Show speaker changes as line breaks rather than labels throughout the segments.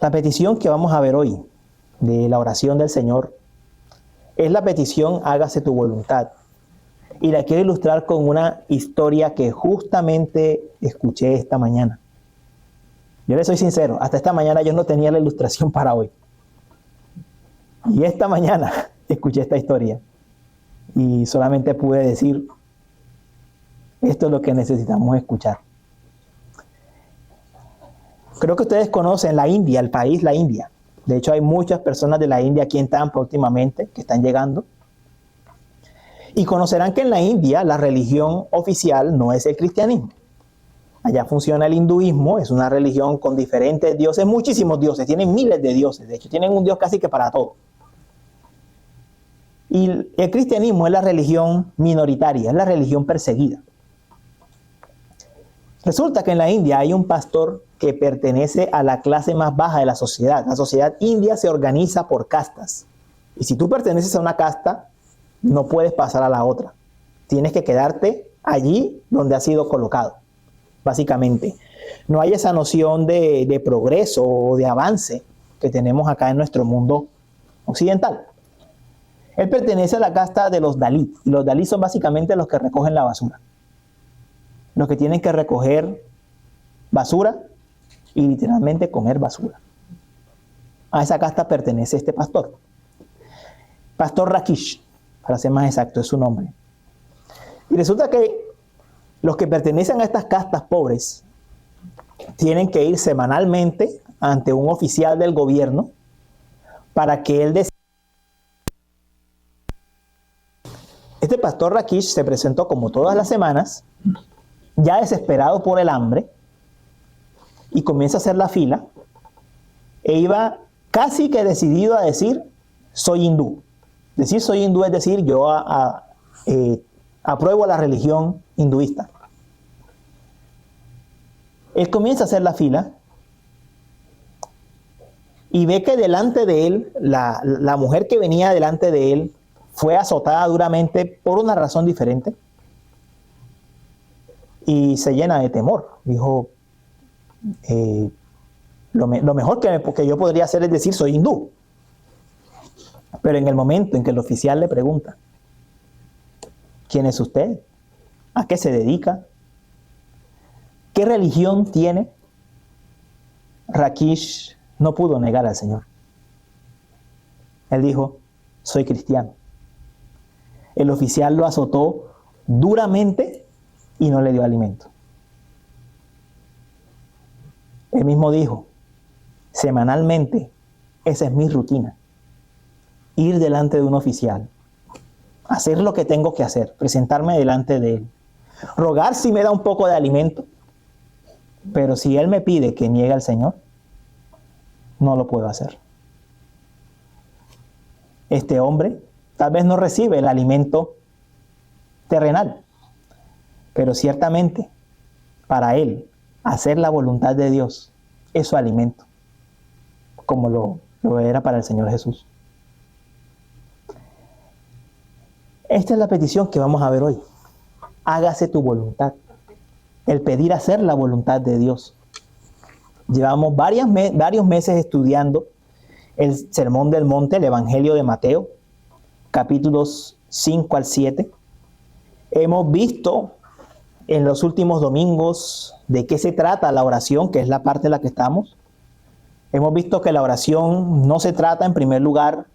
La petición que vamos a ver hoy de la oración del Señor es la petición hágase tu voluntad. Y la quiero ilustrar con una historia que justamente escuché esta mañana. Yo le soy sincero, hasta esta mañana yo no tenía la ilustración para hoy. Y esta mañana escuché esta historia y solamente pude decir, esto es lo que necesitamos escuchar. Creo que ustedes conocen la India, el país la India. De hecho, hay muchas personas de la India aquí en Tampa últimamente que están llegando. Y conocerán que en la India la religión oficial no es el cristianismo. Allá funciona el hinduismo, es una religión con diferentes dioses, muchísimos dioses, tienen miles de dioses. De hecho, tienen un dios casi que para todo. Y el cristianismo es la religión minoritaria, es la religión perseguida. Resulta que en la India hay un pastor que pertenece a la clase más baja de la sociedad. La sociedad india se organiza por castas. Y si tú perteneces a una casta, no puedes pasar a la otra. Tienes que quedarte allí donde has sido colocado, básicamente. No hay esa noción de progreso o de avance que tenemos acá en nuestro mundo occidental. Él pertenece a la casta de los Dalit. Y los Dalit son básicamente los que recogen la basura. Los que tienen que recoger basura y literalmente comer basura. A esa casta pertenece este pastor. Pastor Rakesh, para ser más exacto, es su nombre. Y resulta que los que pertenecen a estas castas pobres tienen que ir semanalmente ante un oficial del gobierno para que él decida. Este pastor Rakesh se presentó como todas las semanas, ya desesperado por el hambre, y comienza a hacer la fila, e iba casi que decidido a decir, soy hindú. Decir soy hindú es decir, yo apruebo la religión hinduista. Él comienza a hacer la fila, y ve que delante de él, la mujer que venía delante de él, fue azotada duramente por una razón diferente. Y se llena de temor. Dijo, lo mejor que yo podría hacer es decir soy hindú. Pero en el momento en que el oficial le pregunta, ¿quién es usted? ¿A qué se dedica? ¿Qué religión tiene? Rakesh no pudo negar al Señor. Él dijo, soy cristiano. El oficial lo azotó duramente y no le dio alimento. Él mismo dijo, semanalmente, esa es mi rutina. Ir delante de un oficial, hacer lo que tengo que hacer, presentarme delante de él, rogar si me da un poco de alimento, pero si él me pide que niegue al Señor, no lo puedo hacer. Este hombre tal vez no recibe el alimento terrenal, pero ciertamente para él hacer la voluntad de Dios es su alimento, como lo era para el Señor Jesús. Esta es la petición que vamos a ver hoy. Hágase tu voluntad. El pedir hacer la voluntad de Dios. Llevamos varios meses estudiando el Sermón del Monte, el Evangelio de Mateo, capítulos 5 al 7. Hemos visto en los últimos domingos de qué se trata la oración, que es la parte en la que estamos. Hemos visto que la oración no se trata en primer lugar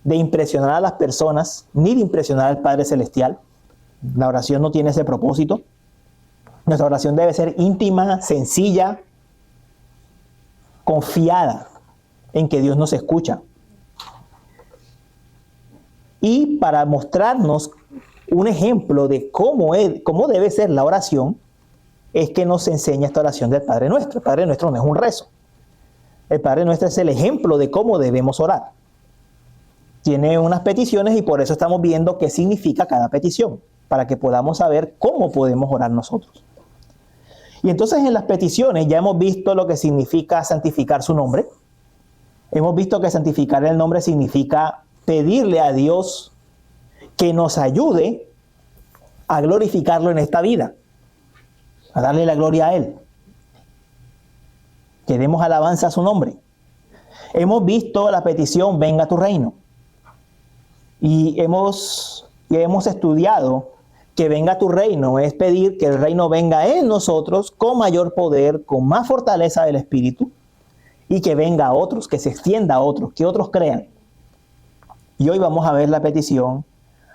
de impresionar a las personas, ni de impresionar al Padre Celestial. La oración no tiene ese propósito. Nuestra oración debe ser íntima, sencilla, confiada en que Dios nos escucha. Y para mostrarnos un ejemplo de cómo debe ser la oración, es que nos enseña esta oración del Padre Nuestro. El Padre Nuestro no es un rezo. El Padre Nuestro es el ejemplo de cómo debemos orar. Tiene unas peticiones y por eso estamos viendo qué significa cada petición, para que podamos saber cómo podemos orar nosotros. Y entonces en las peticiones ya hemos visto lo que significa santificar su nombre. Hemos visto que santificar el nombre significa pedirle a Dios que nos ayude a glorificarlo en esta vida, a darle la gloria a Él. Que demos alabanza a su nombre. Hemos visto la petición, venga tu reino. Y hemos estudiado que venga tu reino, es pedir que el reino venga en nosotros con mayor poder, con más fortaleza del Espíritu, y que venga a otros, que se extienda a otros, que otros crean. Y hoy vamos a ver la petición,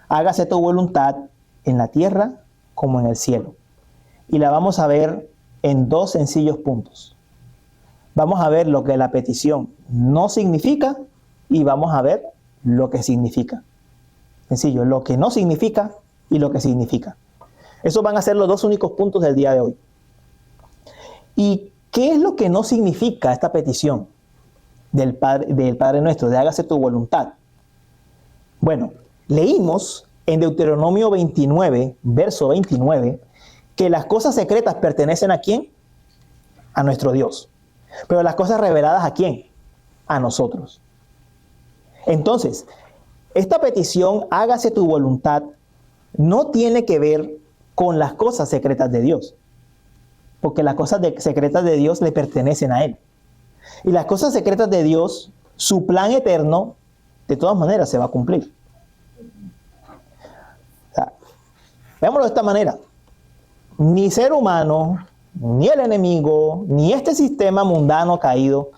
hágase tu voluntad en la tierra como en el cielo. Y la vamos a ver en dos sencillos puntos. Vamos a ver lo que la petición no significa y vamos a ver lo que significa. Sencillo, lo que no significa y lo que significa. Esos van a ser los dos únicos puntos del día de hoy. ¿Y qué es lo que no significa esta petición del Padre Nuestro, de hágase tu voluntad? Bueno, leímos en Deuteronomio 29, verso 29, que las cosas secretas pertenecen ¿a quién? A nuestro Dios. Pero las cosas reveladas ¿a quién? A nosotros. Entonces, esta petición, hágase tu voluntad, no tiene que ver con las cosas secretas de Dios. Porque las cosas secretas de Dios le pertenecen a Él. Y las cosas secretas de Dios, su plan eterno, de todas maneras se va a cumplir. O sea, veámoslo de esta manera. Ni ser humano, ni el enemigo, ni este sistema mundano caído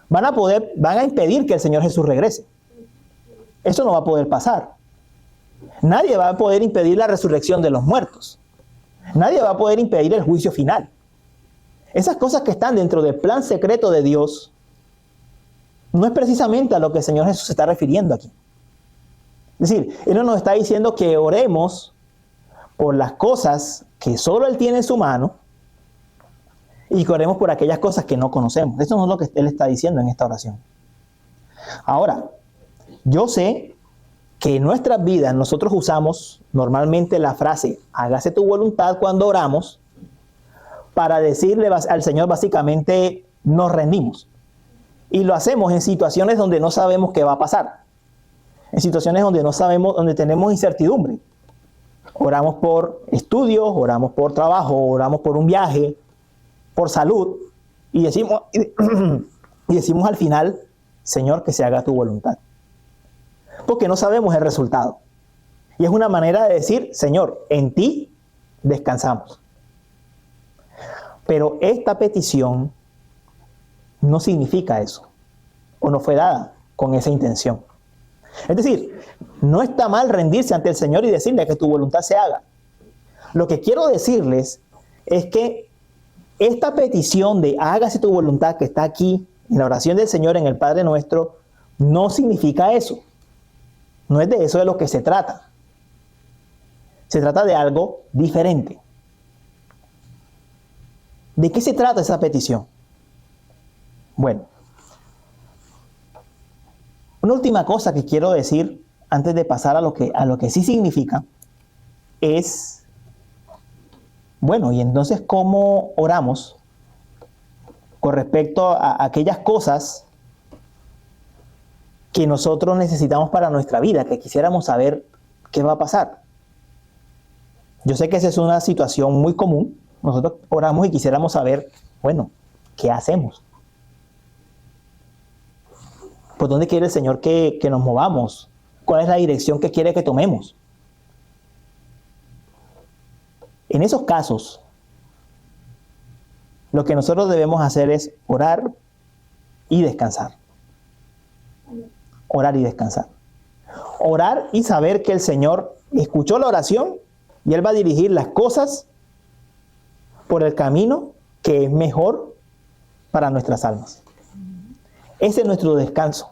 van a impedir que el Señor Jesús regrese. Eso no va a poder pasar. Nadie va a poder impedir la resurrección de los muertos. Nadie va a poder impedir el juicio final. Esas cosas que están dentro del plan secreto de Dios no es precisamente a lo que el Señor Jesús se está refiriendo aquí. Es decir, Él no nos está diciendo que oremos por las cosas que solo Él tiene en su mano y que oremos por aquellas cosas que no conocemos. Eso no es lo que Él está diciendo en esta oración. Ahora, yo sé que en nuestras vidas nosotros usamos normalmente la frase hágase tu voluntad cuando oramos para decirle al Señor básicamente nos rendimos. Y lo hacemos en situaciones donde no sabemos qué va a pasar. En situaciones donde no sabemos, donde tenemos incertidumbre. Oramos por estudios, oramos por trabajo, oramos por un viaje, por salud. Y decimos al final, Señor, que se haga tu voluntad. Porque no sabemos el resultado. Y es una manera de decir, Señor, en ti descansamos. Pero esta petición no significa eso, o no fue dada con esa intención. Es decir, no está mal rendirse ante el Señor y decirle que tu voluntad se haga. Lo que quiero decirles es que esta petición de hágase tu voluntad que está aquí en la oración del Señor en el Padre Nuestro, no significa eso. No es de eso de lo que se trata. Se trata de algo diferente. ¿De qué se trata esa petición? Bueno, una última cosa que quiero decir antes de pasar a lo que sí significa es, bueno, y entonces ¿cómo oramos con respecto a aquellas cosas que nosotros necesitamos para nuestra vida, que quisiéramos saber qué va a pasar? Yo sé que esa es una situación muy común. Nosotros oramos y quisiéramos saber, bueno, ¿qué hacemos? ¿Por dónde quiere el Señor que nos movamos? ¿Cuál es la dirección que quiere que tomemos? En esos casos, lo que nosotros debemos hacer es orar y descansar. Orar y descansar. Orar y saber que el Señor escuchó la oración y Él va a dirigir las cosas por el camino que es mejor para nuestras almas. Ese es nuestro descanso.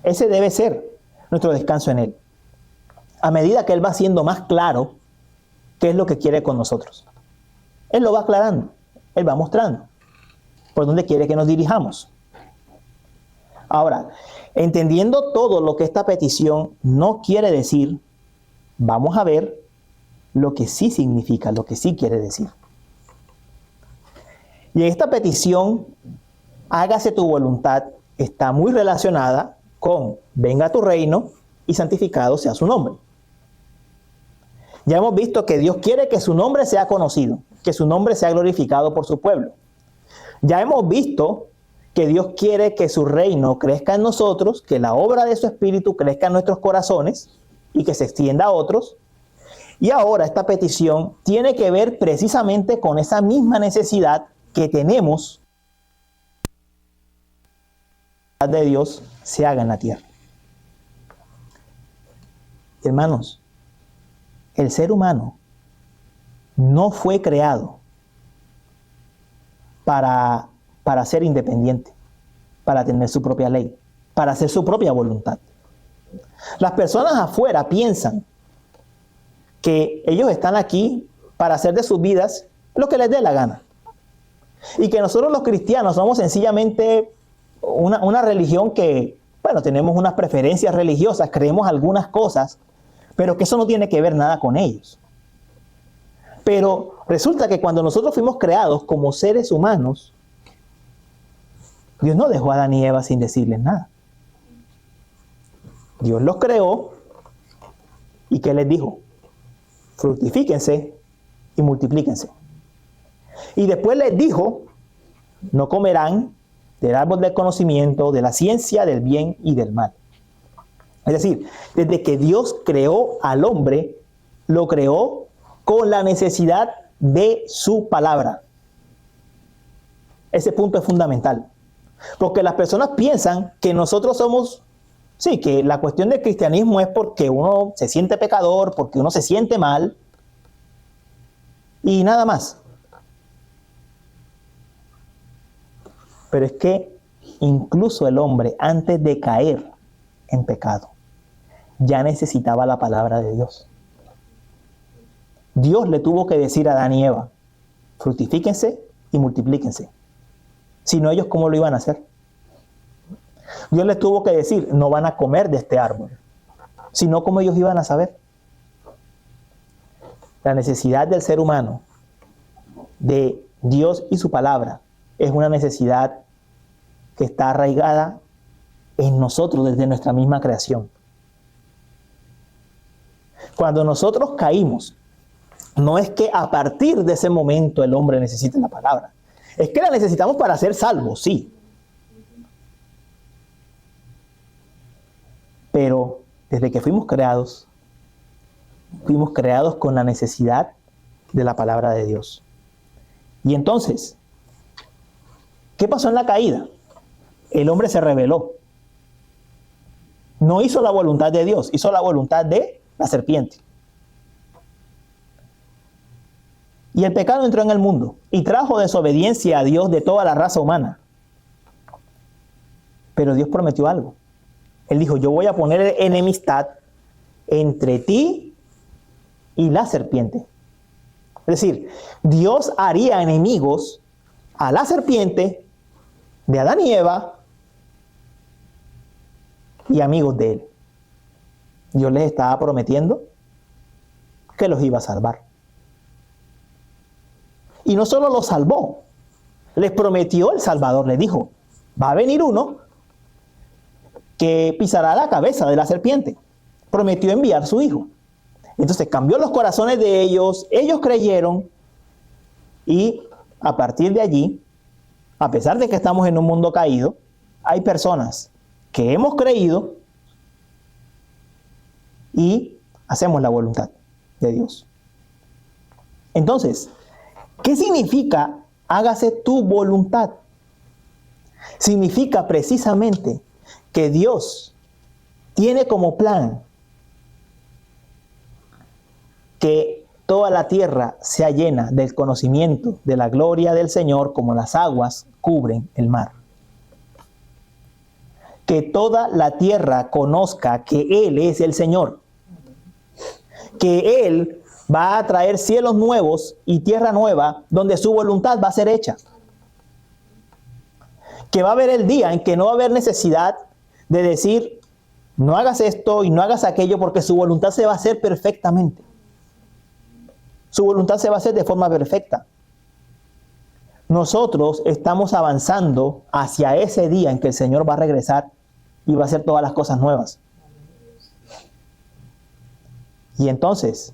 Ese debe ser nuestro descanso en Él. A medida que Él va siendo más claro qué es lo que quiere con nosotros. Él lo va aclarando. Él va mostrando por dónde quiere que nos dirijamos. Ahora, entendiendo todo lo que esta petición no quiere decir, vamos a ver lo que sí significa, lo que sí quiere decir. Y esta petición, hágase tu voluntad, está muy relacionada con venga tu reino y santificado sea su nombre. Ya hemos visto que Dios quiere que su nombre sea conocido, que su nombre sea glorificado por su pueblo. Ya hemos visto que Dios quiere que su reino crezca en nosotros, que la obra de su Espíritu crezca en nuestros corazones y que se extienda a otros. Y ahora esta petición tiene que ver precisamente con esa misma necesidad que tenemos de Dios se haga en la tierra. Hermanos, el ser humano no fue creado para ser independiente, para tener su propia ley, para hacer su propia voluntad. Las personas afuera piensan que ellos están aquí para hacer de sus vidas lo que les dé la gana. Y que nosotros los cristianos somos sencillamente una religión que, bueno, tenemos unas preferencias religiosas, creemos algunas cosas, pero que eso no tiene que ver nada con ellos. Pero resulta que cuando nosotros fuimos creados como seres humanos, Dios no dejó a Adán y Eva sin decirles nada. Dios los creó y ¿qué les dijo? Fructifíquense y multiplíquense. Y después les dijo, no comerán del árbol del conocimiento, de la ciencia, del bien y del mal. Es decir, desde que Dios creó al hombre, lo creó con la necesidad de su palabra. Ese punto es fundamental. Porque las personas piensan que nosotros somos, sí, que la cuestión del cristianismo es porque uno se siente pecador, porque uno se siente mal y nada más. Pero es que incluso el hombre, antes de caer en pecado, ya necesitaba la palabra de Dios. Dios le tuvo que decir a Adán y Eva, fructifíquense y multiplíquense. Si no, ellos ¿cómo lo iban a hacer? Dios les tuvo que decir, no van a comer de este árbol. Si no, ¿cómo ellos iban a saber? La necesidad del ser humano de Dios y su palabra es una necesidad que está arraigada en nosotros desde nuestra misma creación. Cuando nosotros caímos, no es que a partir de ese momento el hombre necesite la palabra. Es que la necesitamos para ser salvos, sí. Pero desde que fuimos creados con la necesidad de la palabra de Dios. Y entonces, ¿qué pasó en la caída? El hombre se rebeló. No hizo la voluntad de Dios, hizo la voluntad de la serpiente. Y el pecado entró en el mundo y trajo desobediencia a Dios de toda la raza humana. Pero Dios prometió algo. Él dijo, yo voy a poner enemistad entre ti y la serpiente. Es decir, Dios haría enemigos a la serpiente de Adán y Eva y amigos de él. Dios les estaba prometiendo que los iba a salvar. Y no solo los salvó, les prometió el Salvador, les dijo, va a venir uno que pisará la cabeza de la serpiente. Prometió enviar su hijo. Entonces cambió los corazones de ellos, ellos creyeron y a partir de allí, a pesar de que estamos en un mundo caído, hay personas que hemos creído y hacemos la voluntad de Dios. Entonces, ¿qué significa hágase tu voluntad? Significa precisamente que Dios tiene como plan que toda la tierra sea llena del conocimiento de la gloria del Señor como las aguas cubren el mar. Que toda la tierra conozca que Él es el Señor. Que Él va a traer cielos nuevos y tierra nueva donde su voluntad va a ser hecha. Que va a haber el día en que no va a haber necesidad de decir, no hagas esto y no hagas aquello, porque su voluntad se va a hacer perfectamente. Su voluntad se va a hacer de forma perfecta. Nosotros estamos avanzando hacia ese día en que el Señor va a regresar y va a hacer todas las cosas nuevas. Y entonces,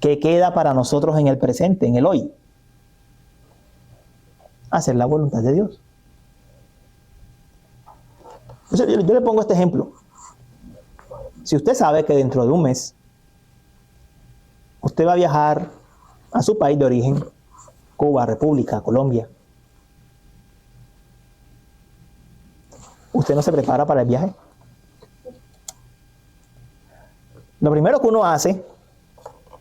¿qué queda para nosotros en el presente, en el hoy? Hacer la voluntad de Dios. Entonces, yo le pongo este ejemplo. Si usted sabe que dentro de un mes usted va a viajar a su país de origen, Cuba, República, Colombia, ¿usted no se prepara para el viaje? Lo primero que uno hace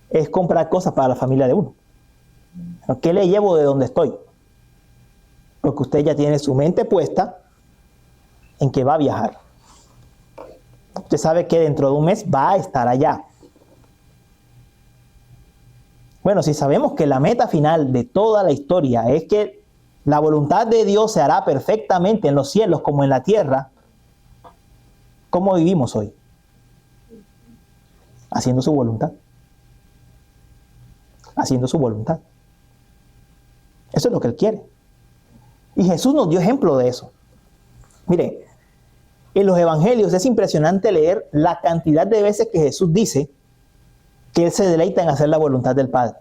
es comprar cosas para la familia de uno. ¿Qué le llevo de donde estoy? Porque usted ya tiene su mente puesta en que va a viajar. Usted sabe que dentro de un mes va a estar allá. Bueno, si sabemos que la meta final de toda la historia es que la voluntad de Dios se hará perfectamente en los cielos como en la tierra, ¿cómo vivimos hoy? Haciendo su voluntad. Haciendo su voluntad. Eso es lo que Él quiere. Y Jesús nos dio ejemplo de eso. Mire, en los evangelios es impresionante leer la cantidad de veces que Jesús dice que Él se deleita en hacer la voluntad del Padre.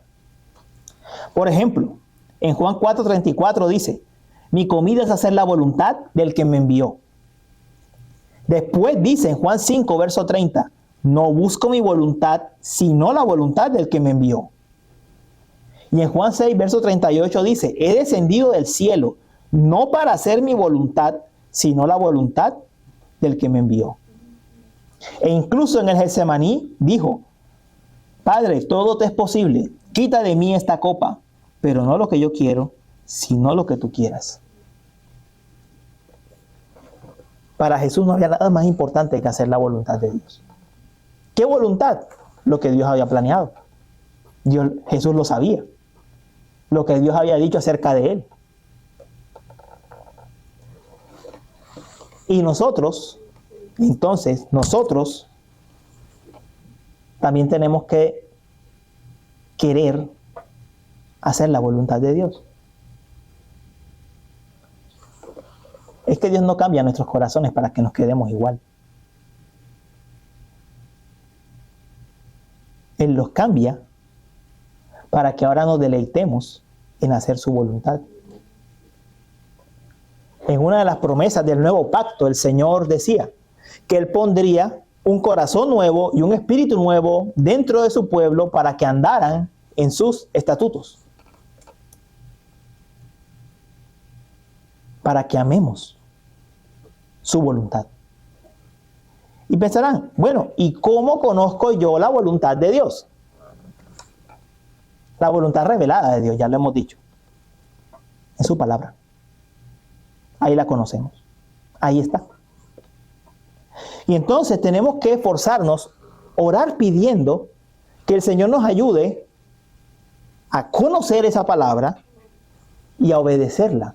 Por ejemplo, en Juan 4:34 dice, mi comida es hacer la voluntad del que me envió. Después dice en Juan 5, verso 30, no busco mi voluntad, sino la voluntad del que me envió. Y en Juan 6, verso 38 dice, he descendido del cielo, no para hacer mi voluntad, sino la voluntad del que me envió. E incluso en el Getsemaní dijo, Padre, todo te es posible, quita de mí esta copa, pero no lo que yo quiero, sino lo que tú quieras. Para Jesús no había nada más importante que hacer la voluntad de Dios. ¿Qué voluntad? Lo que Dios había planeado. Jesús lo sabía. Lo que Dios había dicho acerca de Él. Y nosotros también tenemos que querer hacer la voluntad de Dios. Es que Dios no cambia nuestros corazones para que nos quedemos igual. Él los cambia para que ahora nos deleitemos en hacer su voluntad. En una de las promesas del nuevo pacto, el Señor decía que Él pondría un corazón nuevo y un espíritu nuevo dentro de su pueblo para que andaran en sus estatutos. Para que amemos su voluntad. Y pensarán, bueno, ¿y cómo conozco yo la voluntad de Dios? La voluntad revelada de Dios, ya lo hemos dicho. En su palabra. Ahí la conocemos. Ahí está. Y entonces tenemos que esforzarnos, orar pidiendo que el Señor nos ayude a conocer esa palabra y a obedecerla.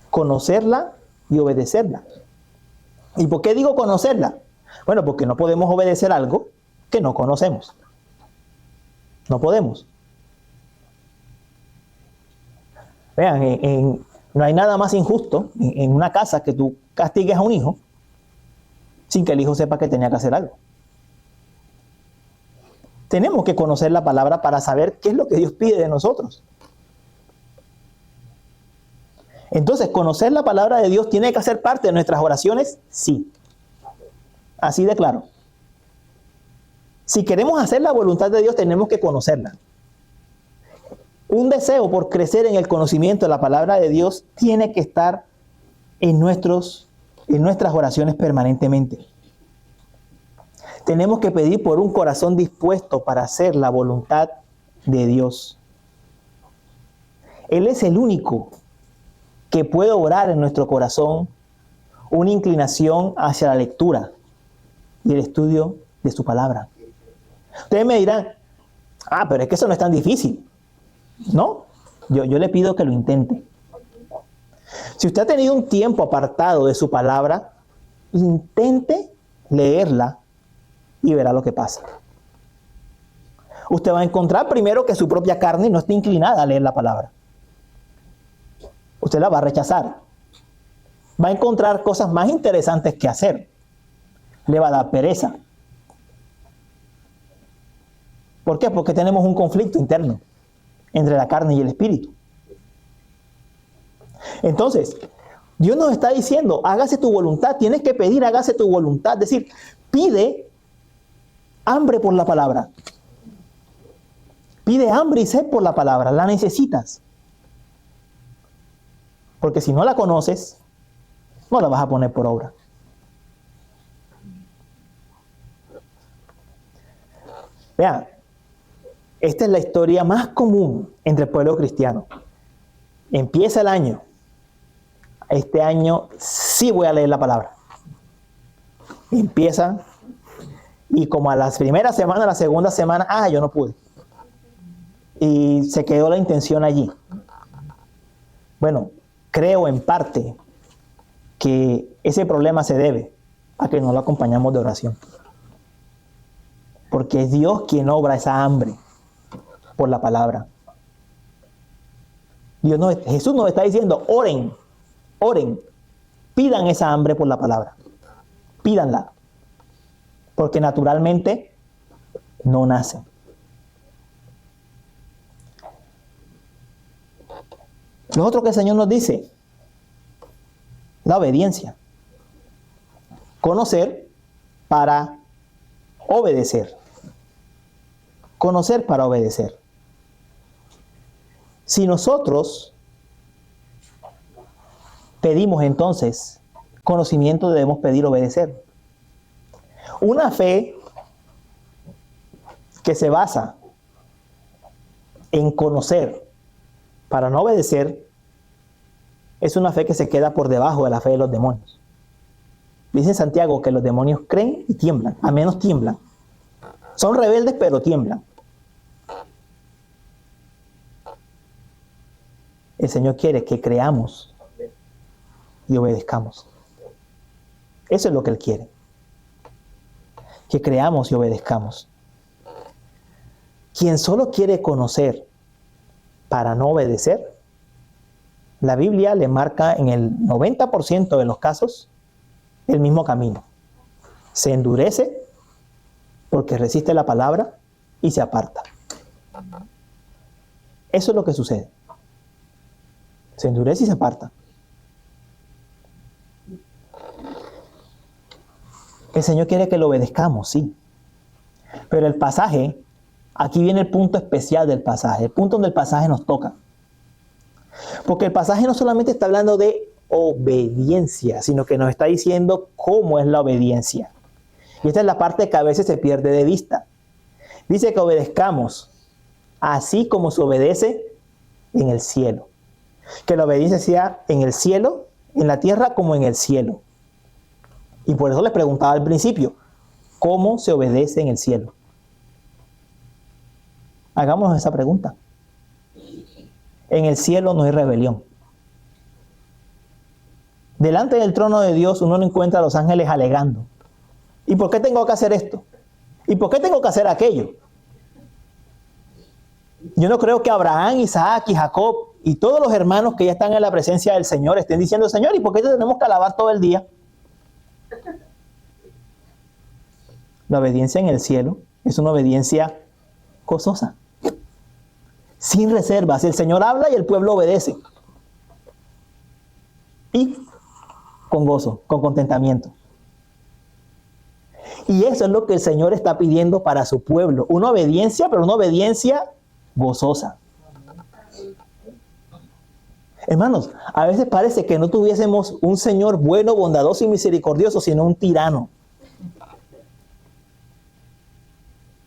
Conocerla y obedecerla. ¿Y por qué digo conocerla? Bueno, porque no podemos obedecer algo que no conocemos. No podemos. Vean, no hay nada más injusto en una casa que tú castigues a un hijo sin que el hijo sepa que tenía que hacer algo. Tenemos que conocer la palabra para saber qué es lo que Dios pide de nosotros. Entonces, conocer la palabra de Dios tiene que hacer parte de nuestras oraciones, sí. Así de claro. Si queremos hacer la voluntad de Dios, tenemos que conocerla. Un deseo por crecer en el conocimiento de la palabra de Dios tiene que estar en nuestras oraciones permanentemente. Tenemos que pedir por un corazón dispuesto para hacer la voluntad de Dios. Él es el único que puede obrar en nuestro corazón una inclinación hacia la lectura y el estudio de su palabra. Ustedes me dirán, pero es que eso no es tan difícil. No, yo le pido que lo intente. Si usted ha tenido un tiempo apartado de su palabra, intente leerla y verá lo que pasa. Usted va a encontrar primero que su propia carne no está inclinada a leer la palabra. Usted la va a rechazar. Va a encontrar cosas más interesantes que hacer. Le va a dar pereza. ¿Por qué? Porque tenemos un conflicto interno entre la carne y el espíritu. Entonces, Dios nos está diciendo, hágase tu voluntad. Tienes que pedir, hágase tu voluntad. Es decir, pide hambre por la palabra. Pide hambre y sed por la palabra. La necesitas. Porque si no la conoces, no la vas a poner por obra. Vean, esta es la historia más común entre el pueblo cristiano. Empieza el año. Este año sí voy a leer la palabra. Empieza y como a las primeras semanas, la segunda semana, yo no pude. Y se quedó la intención allí. Bueno, creo en parte que ese problema se debe a que no lo acompañamos de oración. Porque es Dios quien obra esa hambre por la palabra. Jesús nos está diciendo, oren, pidan esa hambre por la palabra. Pídanla. Porque naturalmente no nacen. Lo otro que el Señor nos dice, la obediencia. Conocer para obedecer. Conocer para obedecer. Si nosotros pedimos entonces conocimiento, debemos pedir obedecer. Una fe que se basa en conocer para no obedecer es una fe que se queda por debajo de la fe de los demonios. Dice Santiago que los demonios creen y tiemblan, a menos tiemblan. Son rebeldes pero tiemblan. El Señor quiere que creamos y obedezcamos. Eso es lo que Él quiere. Que creamos y obedezcamos. Quien solo quiere conocer para no obedecer, la Biblia le marca en el 90% de los casos el mismo camino. Se endurece porque resiste la palabra y se aparta. Eso es lo que sucede. Se endurece y se aparta. El Señor quiere que lo obedezcamos, sí. Pero el pasaje, aquí viene el punto especial del pasaje, el punto donde el pasaje nos toca. Porque el pasaje no solamente está hablando de obediencia, sino que nos está diciendo cómo es la obediencia. Y esta es la parte que a veces se pierde de vista. Dice que obedezcamos así como se obedece en el cielo. Que la obediencia sea en el cielo, en la tierra como en el cielo. Y por eso les preguntaba al principio, ¿cómo se obedece en el cielo? Hagámonos esa pregunta. En el cielo no hay rebelión. Delante del trono de Dios uno no encuentra a los ángeles alegando. ¿Y por qué tengo que hacer esto? ¿Y por qué tengo que hacer aquello? Yo no creo que Abraham, Isaac y Jacob y todos los hermanos que ya están en la presencia del Señor estén diciendo, Señor, ¿y por qué te tenemos que alabar todo el día? La obediencia en el cielo es una obediencia gozosa, sin reservas. El Señor habla y el pueblo obedece. Y con gozo, con contentamiento. Y eso es lo que el Señor está pidiendo para su pueblo. Una obediencia, pero una obediencia gozosa. Hermanos, a veces parece que no tuviésemos un Señor bueno, bondadoso y misericordioso, sino un tirano.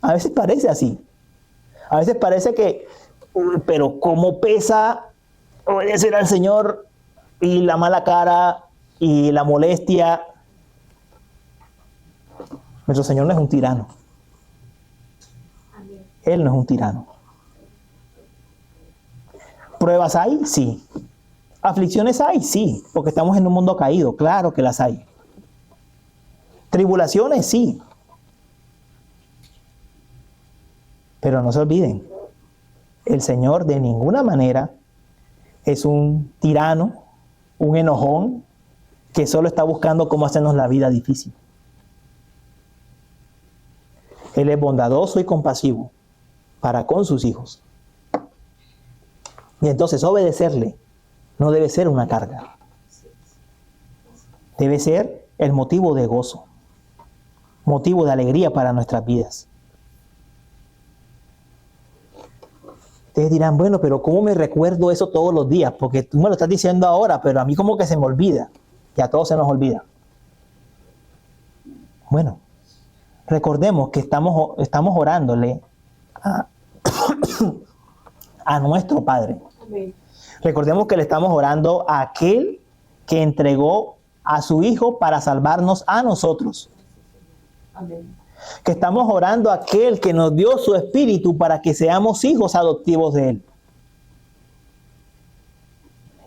A veces parece así. A veces parece que, pero cómo pesa obedecer al Señor y la mala cara y la molestia. Nuestro Señor no es un tirano. Él no es un tirano. ¿Pruebas hay? Sí. ¿Aflicciones hay? Sí, porque estamos en un mundo caído. Claro que las hay. ¿Tribulaciones? Sí. Pero no se olviden, el Señor de ninguna manera es un tirano, un enojón, que solo está buscando cómo hacernos la vida difícil. Él es bondadoso y compasivo para con sus hijos. Y entonces obedecerle no debe ser una carga. debe ser el motivo de gozo, motivo de alegría para nuestras vidas. Ustedes dirán, bueno, pero ¿cómo me recuerdo eso todos los días? Porque tú me lo estás diciendo ahora, pero a mí como que se me olvida. Y a todos se nos olvida. Bueno, recordemos que estamos orándole a nuestro Padre.
Amén.
Recordemos que le estamos orando a aquel que entregó a su Hijo para salvarnos a nosotros.
Amén.
Que estamos orando a aquel que nos dio su Espíritu para que seamos hijos adoptivos de Él.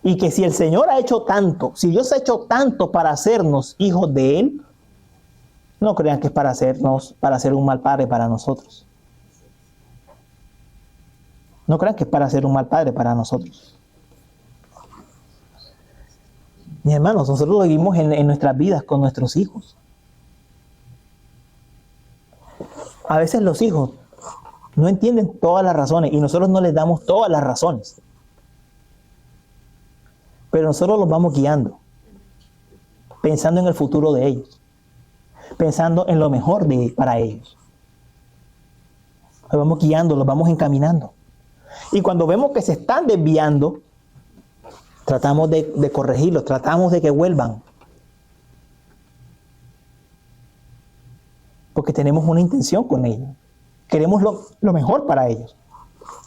Y que si el Señor ha hecho tanto, si Dios ha hecho tanto para hacernos hijos de Él, no crean que es para ser un mal padre para nosotros. No crean que es para ser un mal padre para nosotros. Mis hermanos, nosotros lo vivimos en nuestras vidas con nuestros hijos. A veces los hijos no entienden todas las razones y nosotros no les damos todas las razones. Pero nosotros los vamos guiando, pensando en el futuro de ellos, pensando en lo mejor para ellos. Los vamos guiando, los vamos encaminando. Y cuando vemos que se están desviando, tratamos de corregirlos, tratamos de que vuelvan. Porque tenemos una intención con ellos. Queremos lo mejor para ellos.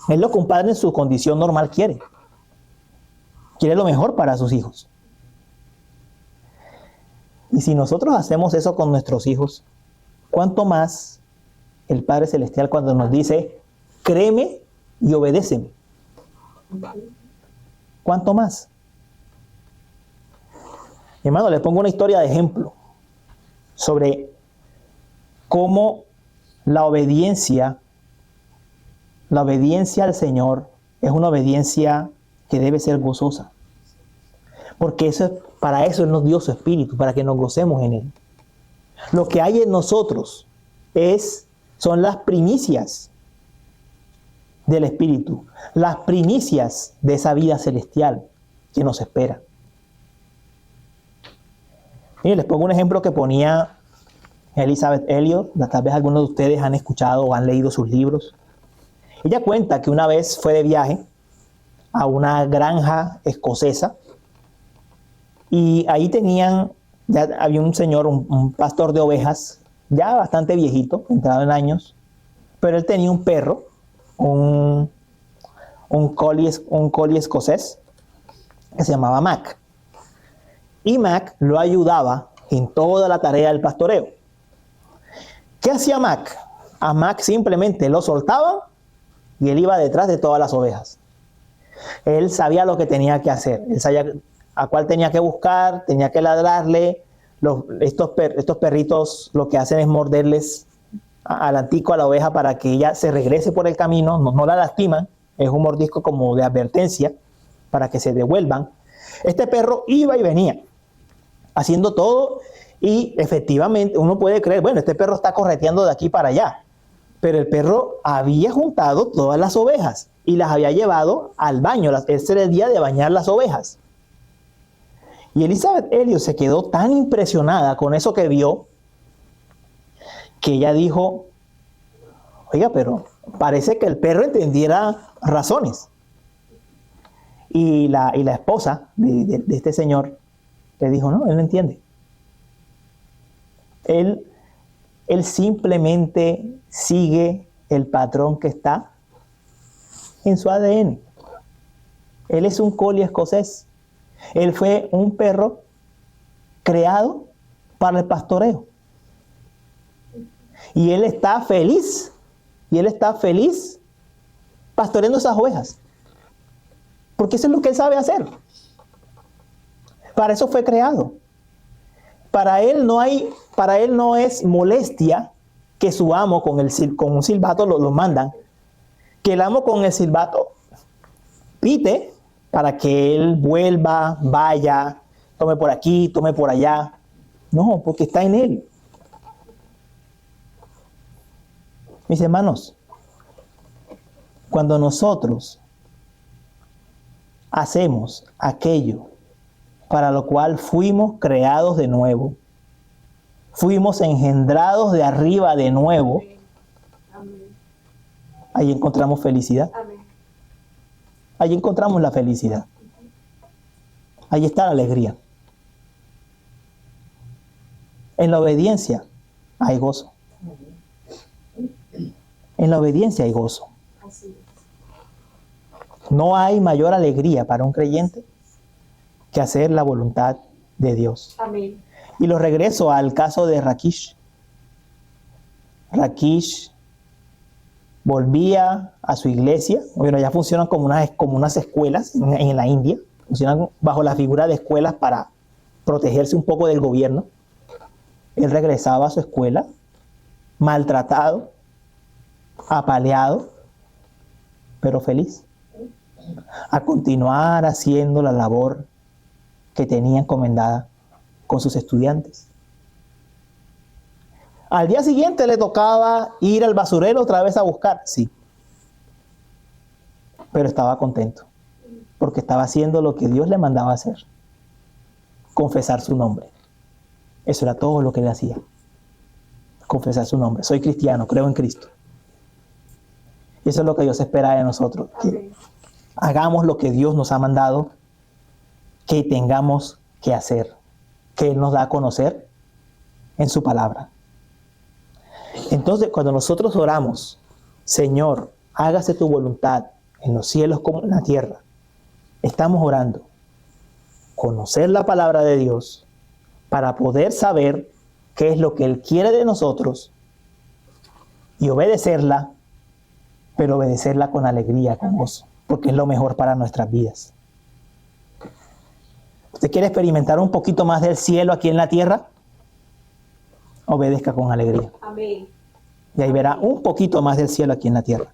Es lo que un padre en su condición normal quiere. Quiere lo mejor para sus hijos. Y si nosotros hacemos eso con nuestros hijos, ¿cuánto más el Padre Celestial cuando nos dice, créeme y obedéceme? ¿Cuánto más? Mi hermano, le pongo una historia de ejemplo sobre cómo la obediencia al Señor es una obediencia que debe ser gozosa. Porque para eso Él nos dio su Espíritu, para que nos gocemos en Él. Lo que hay en nosotros son las primicias del Espíritu, las primicias de esa vida celestial que nos espera. Miren, les pongo un ejemplo que ponía Elisabeth Elliot, tal vez algunos de ustedes han escuchado o han leído sus libros. Ella cuenta que una vez fue de viaje a una granja escocesa y ahí ya había un señor, un pastor de ovejas, ya bastante viejito, entrado en años, pero él tenía un perro, un collie escocés, que se llamaba Mac. Y Mac lo ayudaba en toda la tarea del pastoreo. ¿Qué hacía Mac? A Mac simplemente lo soltaban y él iba detrás de todas las ovejas. Él sabía lo que tenía que hacer. Él sabía a cuál tenía que buscar, tenía que ladrarle. Estos perritos lo que hacen es morderles al antico a la oveja para que ella se regrese por el camino, no la lastiman. Es un mordisco como de advertencia para que se devuelvan. Este perro iba y venía haciendo todo. Y efectivamente uno puede creer, bueno, este perro está correteando de aquí para allá. Pero el perro había juntado todas las ovejas y las había llevado al baño. Ese era el día de bañar las ovejas. Y Elisabeth Elliot se quedó tan impresionada con eso que vio que ella dijo, oiga, pero parece que el perro entendiera razones. Y la esposa de este señor le dijo, no, él no entiende. Él simplemente sigue el patrón que está en su ADN. Él es un collie escocés. Él fue un perro creado para el pastoreo. Y él está feliz. Pastoreando esas ovejas. Porque eso es lo que él sabe hacer. Para eso fue creado. Para él no es molestia que su amo con un silbato lo mandan. Que el amo con el silbato pite para que él vuelva, vaya, tome por aquí, tome por allá. No, porque está en él. Mis hermanos, cuando nosotros hacemos aquello para lo cual fuimos creados de nuevo. Fuimos engendrados de arriba de nuevo.
Amén.
Ahí encontramos felicidad.
Amén.
Ahí encontramos la felicidad. Ahí está la alegría. En la obediencia hay gozo. En la obediencia hay gozo.
Así es.
No hay mayor alegría para un creyente que hacer la voluntad de Dios.
Amén.
Y lo regreso al caso de Rakish. Rakish volvía a su iglesia. Bueno, ya funcionan como unas escuelas en la India. Funcionan bajo la figura de escuelas para protegerse un poco del gobierno. Él regresaba a su escuela, maltratado, apaleado, pero feliz, a continuar haciendo la labor que tenía encomendada con sus estudiantes. Al día siguiente le tocaba ir al basurero otra vez a buscar, sí, pero estaba contento, porque estaba haciendo lo que Dios le mandaba hacer, confesar su nombre. Eso era todo lo que le hacía, confesar su nombre. Soy cristiano, creo en Cristo. Y eso es lo que Dios espera de nosotros, que hagamos lo que Dios nos ha mandado, que tengamos que hacer, que Él nos da a conocer en su palabra. Entonces, cuando nosotros oramos, Señor, hágase tu voluntad en los cielos como en la tierra, estamos orando, conocer la palabra de Dios para poder saber qué es lo que Él quiere de nosotros y obedecerla, pero obedecerla con alegría, con gozo, porque es lo mejor para nuestras vidas. ¿Usted quiere experimentar un poquito más del cielo aquí en la tierra? Obedezca con alegría.
Amén.
Y ahí verá un poquito más del cielo aquí en la tierra.